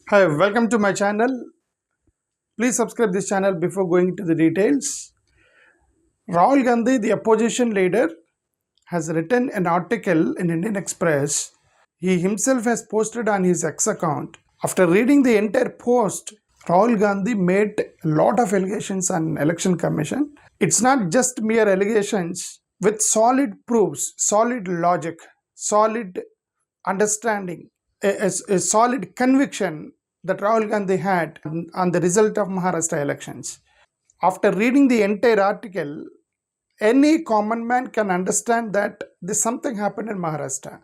Hi, welcome to my channel. Please subscribe this channel before going into the details. Rahul Gandhi, the opposition leader, has written an article in Indian Express. He himself has posted on his X account. After reading the entire post, Rahul Gandhi made a lot of allegations on election commission. It's not just mere allegations with solid proofs, solid logic, solid understanding, a solid conviction that Rahul Gandhi had on the result of Maharashtra elections. After reading the entire article, any common man can understand that this something happened in Maharashtra.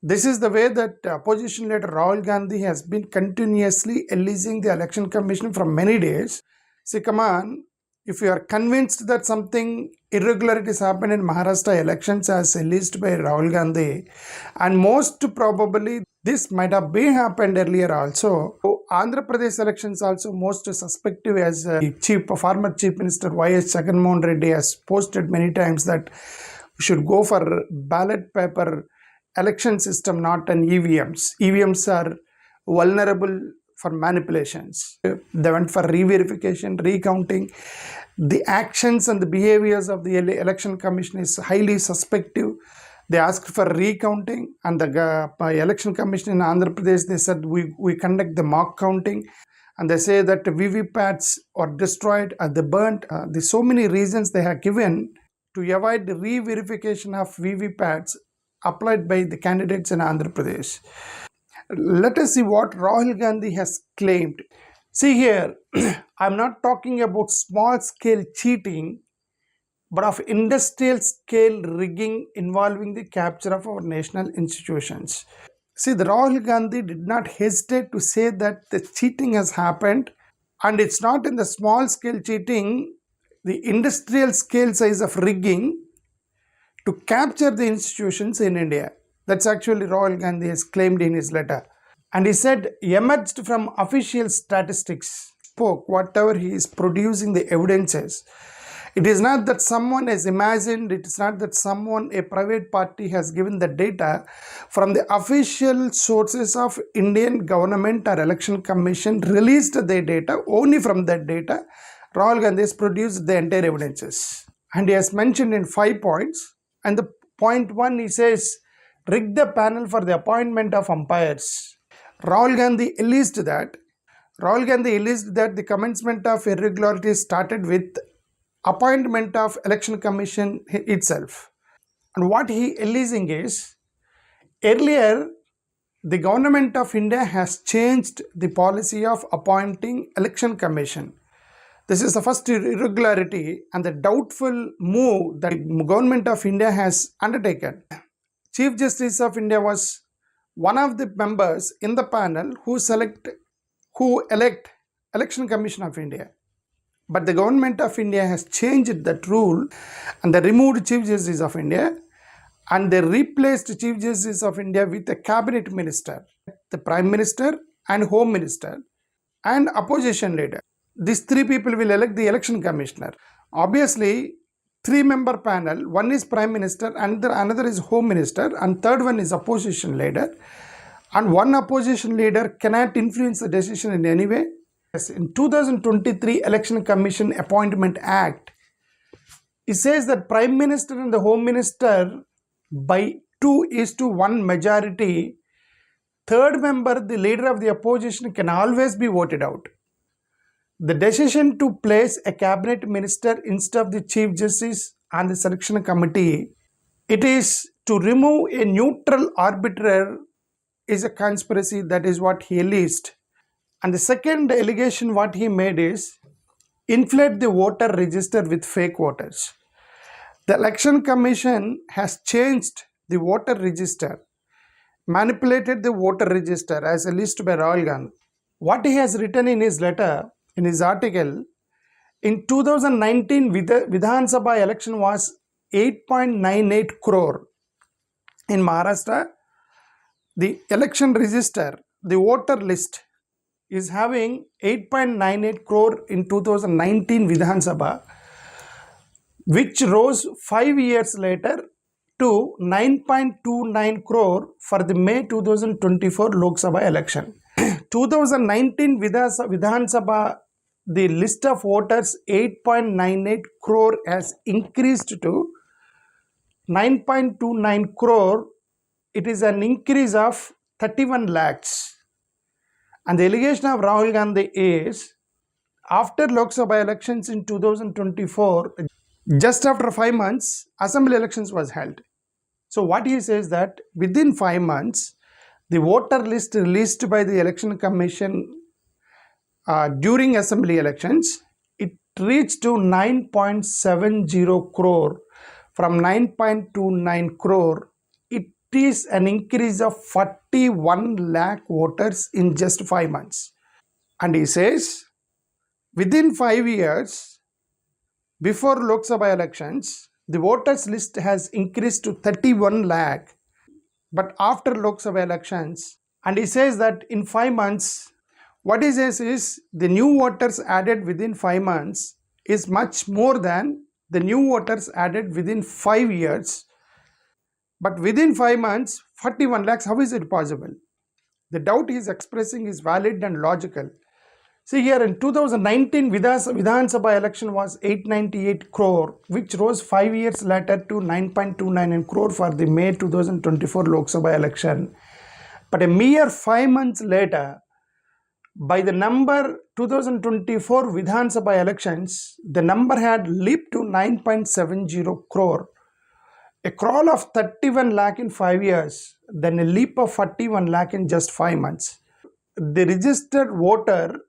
This is the way that opposition leader Rahul Gandhi has been continuously alleging the election commission for many days. See, come on, if you are convinced that something irregularities happened in Maharashtra elections as alleged by Rahul Gandhi, and most probably this might have been happened earlier also. Andhra Pradesh elections also most suspective, as former Chief Minister Y.S. Jagannath Reddy has posted many times that we should go for ballot paper election system, not an EVMs. EVMs are vulnerable for manipulations. They went for re-verification, recounting. The actions and the behaviors of the election commission is highly suspective. They asked for recounting, and the election commission in Andhra Pradesh, they said we conduct the mock counting, and they say that VVPATs are destroyed and they burnt. There's so many reasons they have given to avoid the re-verification of VVPATs applied by the candidates in Andhra Pradesh. Let us see what Rahul Gandhi has claimed. See here, I'm not talking about small scale cheating, but of industrial scale rigging involving the capture of our national institutions. See, the Rahul Gandhi did not hesitate to say that the cheating has happened, and it's not in the small scale cheating, the industrial scale size of rigging to capture the institutions in India. That's actually Rahul Gandhi has claimed in his letter. And he said, emerged from official statistics, spoke whatever he is producing the evidences. It is not that someone has imagined, it is not that someone, a private party has given the data. From the official sources of Indian government or election commission released the data. Only from that data, Rahul Gandhi has produced the entire evidences. And he has mentioned in 5 points. And the point 1, he says, rig the panel for the appointment of umpires. Rahul Gandhi alleged that the commencement of irregularities started with appointment of election commission itself. And what he alleging is, earlier the government of India has changed the policy of appointing election commission. This is the first irregularity and the doubtful move that the government of India has undertaken. Chief Justice of India was one of the members in the panel who elect Election Commission of India. But the government of India has changed that rule, and they removed Chief Justice of India and they replaced Chief Justice of India with a cabinet minister, the Prime Minister and Home Minister and opposition leader. These 3 people will elect the election commissioner. Obviously, 3-member panel, one is Prime Minister, and another is Home Minister, and third one is opposition leader. And one opposition leader cannot influence the decision in any way. In 2023 Election Commission Appointment Act, it says that Prime Minister and the Home Minister by 2:1 majority, third member, the leader of the opposition, can always be voted out. The decision to place a cabinet minister instead of the Chief Justice on the selection committee, it is to remove a neutral arbiter, is a conspiracy. That is what he alleged. And the second allegation what he made is inflate the voter register with fake voters. The election commission has changed the voter register, manipulated the voter register as alleged by Rahul Gandhi. What he has written in his letter, in his article, in 2019 Vidhan Sabha election was 8.98 crore. In Maharashtra, the election register, the voter list, is having 8.98 crore in 2019 Vidhan Sabha, which rose 5 years later to 9.29 crore for the May 2024 Lok Sabha election. 2019 Vidhan Sabha, the list of voters 8.98 crore has increased to 9.29 crore. It is an increase of 31 lakhs. And the allegation of Rahul Gandhi is, after Lok Sabha elections in 2024, just after 5 months, assembly elections was held. So what he says that within 5 months, the voter list released by the election commission during assembly elections, it reached to 9.70 crore from 9.29 crore. It is an increase of 41 lakh voters in just 5 months. And he says, within 5 years, before Lok Sabha elections, the voters list has increased to 31 lakh. But after Lok Sabha elections, and he says that in 5 months, what he says is the new voters added within 5 months is much more than the new voters added within 5 years. But within 5 months, 41 lakhs, how is it possible? The doubt he is expressing is valid and logical. See here, in 2019, Vidhan Sabha election was 898 crore, which rose 5 years later to 9.29 crore for the May 2024 Lok Sabha election. But a mere 5 months later, by the number 2024 Vidhan Sabha elections, the number had leaped to 9.70 crore. A crawl of 31 lakh in 5 years, then a leap of 41 lakh in just 5 months. The registered voter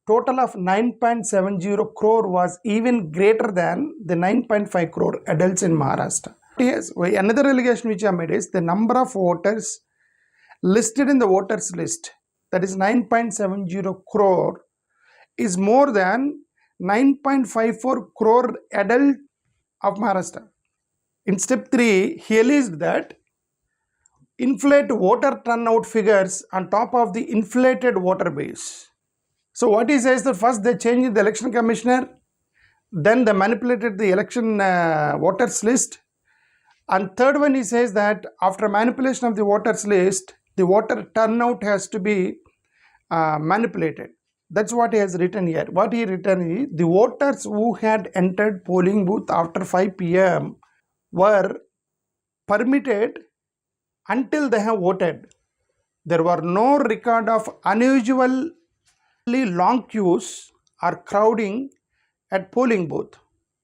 total of 9.70 crore was even greater than the 9.5 crore adults in Maharashtra. Yes, another allegation which I made is the number of voters listed in the voters list, that is 9.70 crore, is more than 9.54 crore adult of Maharashtra. In step 3, he alleged that inflate voter turnout figures on top of the inflated voter base. So what he says that first they changed the election commissioner, then they manipulated the election voters list, and third one he says that after manipulation of the voters list, the voter turnout has to be manipulated. That's what he has written here. What he written is the voters who had entered polling booth after 5 p.m. were permitted until they have voted. There were no record of unusually long queues or crowding at polling booth.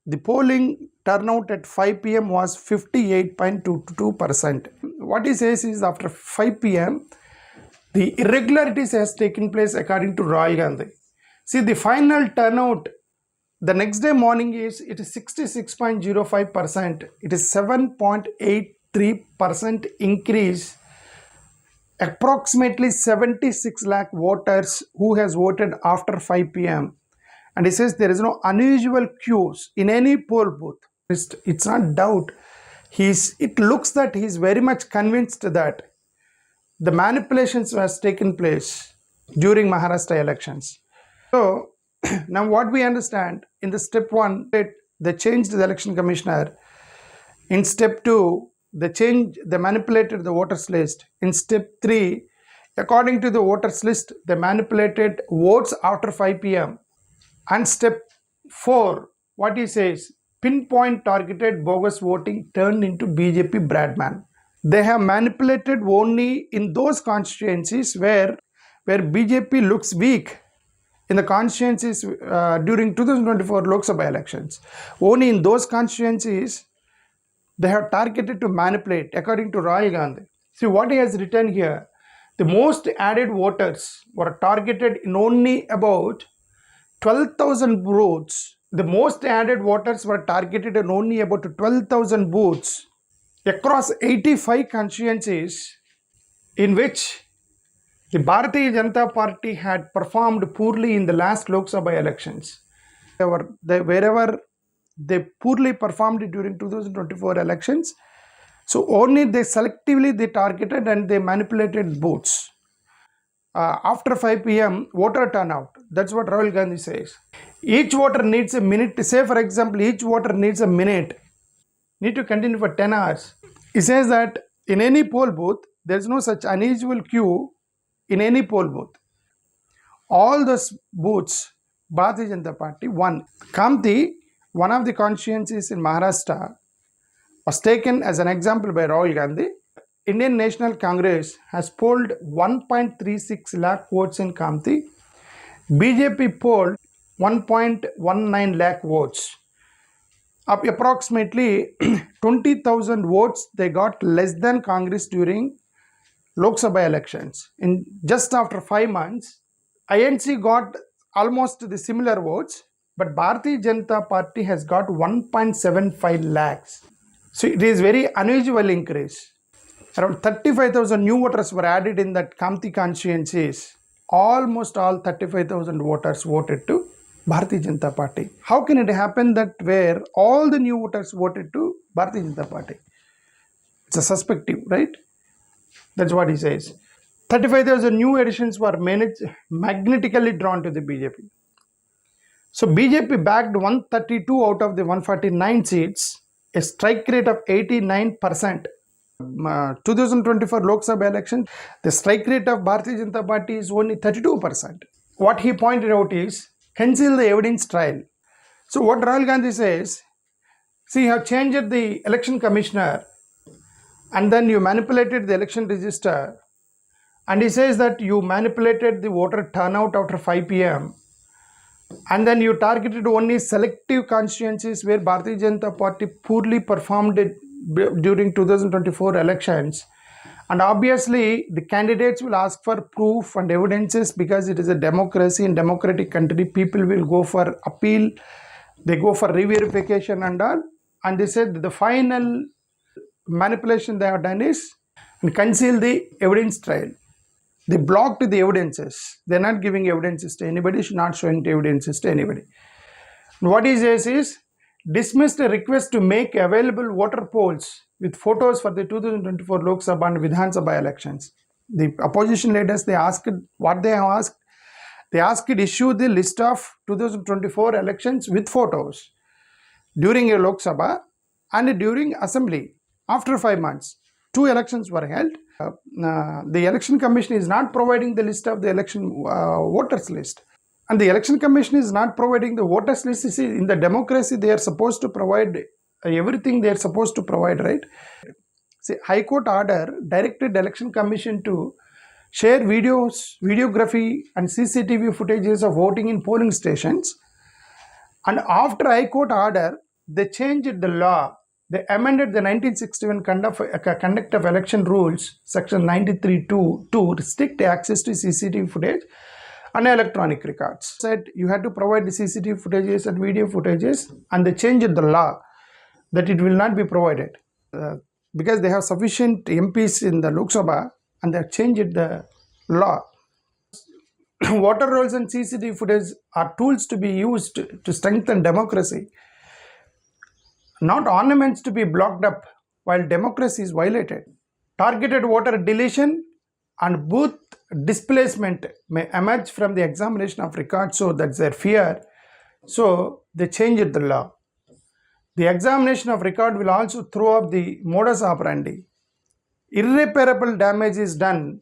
The polling turnout at 5 p.m. was 58.22%. What he says is after 5 p.m. the irregularities has taken place according to Rahul Gandhi. See, the final turnout the next day morning it is 66.05%. It is 7.83% increase. Approximately 76 lakh voters who has voted after 5 p.m. And he says there is no unusual queues in any poll booth. It's not doubt. It looks that he is very much convinced that the manipulations has taken place during Maharashtra elections. So now what we understand, in the step 1, they changed the election commissioner. In step 2, they manipulated the voters list. In step 3, according to the voters list, they manipulated votes after 5 p.m. And step 4, what he says, pinpoint targeted bogus voting turned into BJP Bradman. They have manipulated only in those constituencies where BJP looks weak. In the constituencies during 2024 Lok Sabha elections, only in those constituencies they have targeted to manipulate, according to Rahul Gandhi. See what he has written here. The most added voters were targeted in only about 12,000 booths. The most added voters were targeted in only about 12,000 booths across 85 constituencies in which the Bharatiya Janata Party had performed poorly in the last Lok Sabha elections. Wherever they poorly performed during 2024 elections, so only they selectively targeted and they manipulated votes. After 5 p.m. voter turnout, that's what Rahul Gandhi says. Each voter needs a minute. Say for example, each voter needs a minute. Need to continue for 10 hours. He says that in any poll booth, there is no such unusual queue in any poll booth. All those booths, Bharatiya Janata Party won. Kamti, one of the constituencies in Maharashtra, was taken as an example by Rahul Gandhi. Indian National Congress has polled 1.36 lakh votes in Kamti. BJP polled 1.19 lakh votes. Up approximately 20,000 votes they got less than Congress during Lok Sabha elections. In just after 5 months, INC got almost the similar votes, but Bharatiya Janata Party has got 1.75 lakhs. So it is very unusual increase. Around 35,000 new voters were added in that Kamti constituencies. Almost all 35,000 voters voted to Bharatiya Janata Party. How can it happen that where all the new voters voted to Bharatiya Janata Party? It's a suspective, right? That's what he says. 35,000 new additions were magnetically drawn to the BJP. So BJP bagged 132 out of the 149 seats, a strike rate of 89%. 2024 Lok Sabha election, the strike rate of Bharatiya Janata Party is only 32%. What he pointed out is, conceal the evidence trial. So what Rahul Gandhi says, see, you have changed the election commissioner and then you manipulated the election register, and he says that you manipulated the voter turnout after 5 p.m. and then you targeted only selective constituencies where Bharatiya Janata Party poorly performed during 2024 elections. And obviously the candidates will ask for proof and evidences because it is a democracy. In democratic country, people will go for appeal, they go for re-verification and all, and they said the final manipulation they have done is and conceal the evidence trial. They blocked the evidences. They are not giving evidences to anybody, not showing the evidences to anybody. What he says is, dismissed a request to make available voter polls with photos for the 2024 Lok Sabha and Vidhan Sabha elections. The opposition leaders, they asked what they have asked. They asked issue the list of 2024 elections with photos during a Lok Sabha and during assembly. After 5 months, 2 elections were held. The election commission is not providing the list of the election voters list. And the election commission is not providing the voters list. See, in the democracy, they are supposed to provide everything they are supposed to provide, right? See, High Court order directed election commission to share videos, videography and CCTV footages of voting in polling stations. And after High Court order, they changed the law. They amended the 1961 Conduct of Election Rules, Section 93(2) to restrict access to CCTV footage and electronic records. Said you had to provide the CCTV footages and video footages, and they changed the law that it will not be provided because they have sufficient MPs in the Lok Sabha, and they have changed the law. Voter rolls and CCTV footage are tools to be used to strengthen democracy, not ornaments to be blocked up while democracy is violated. Targeted voter deletion and booth displacement may emerge from the examination of records, so that's their fear. So they changed the law. The examination of record will also throw up the modus operandi. Irreparable damage is done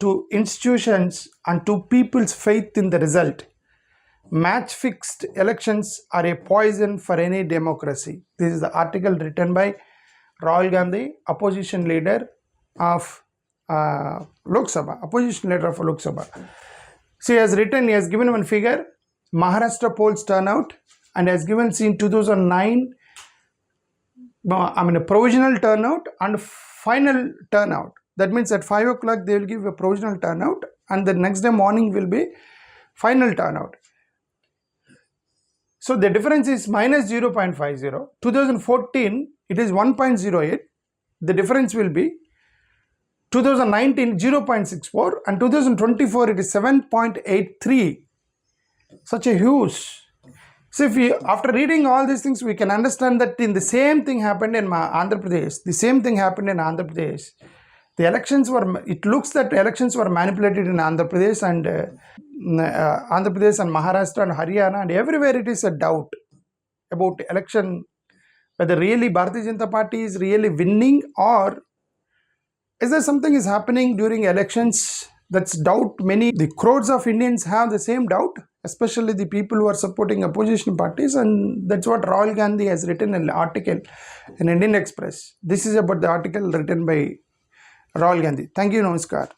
to institutions and to people's faith in the result. Match-fixed elections are a poison for any democracy. This is the article written by Rahul Gandhi, opposition leader of Lok Sabha. Opposition leader of Lok Sabha. So he has written, he has given one figure, Maharashtra polls turnout, and has given in 2009, a provisional turnout and final turnout. That means at 5 o'clock they will give a provisional turnout, and the next day morning will be final turnout. So the difference is minus 0.50. 2014, it is 1.08. The difference will be 2019, 0.64, and 2024, it is 7.83. Such a huge. So if we, after reading all these things, we can understand that in the same thing happened in Andhra Pradesh. The same thing happened in Andhra Pradesh. The elections were, it looks that elections were manipulated in Andhra Pradesh and Maharashtra and Haryana, and everywhere it is a doubt about election, whether really Bharatiya Janata Party is really winning, or is there something is happening during elections That's doubt many, the crores of Indians have the same doubt, especially the people who are supporting opposition parties, and that's what Rahul Gandhi has written an article in Indian Express. This is about the article written by Rahul Gandhi. Thank you, Namaskar.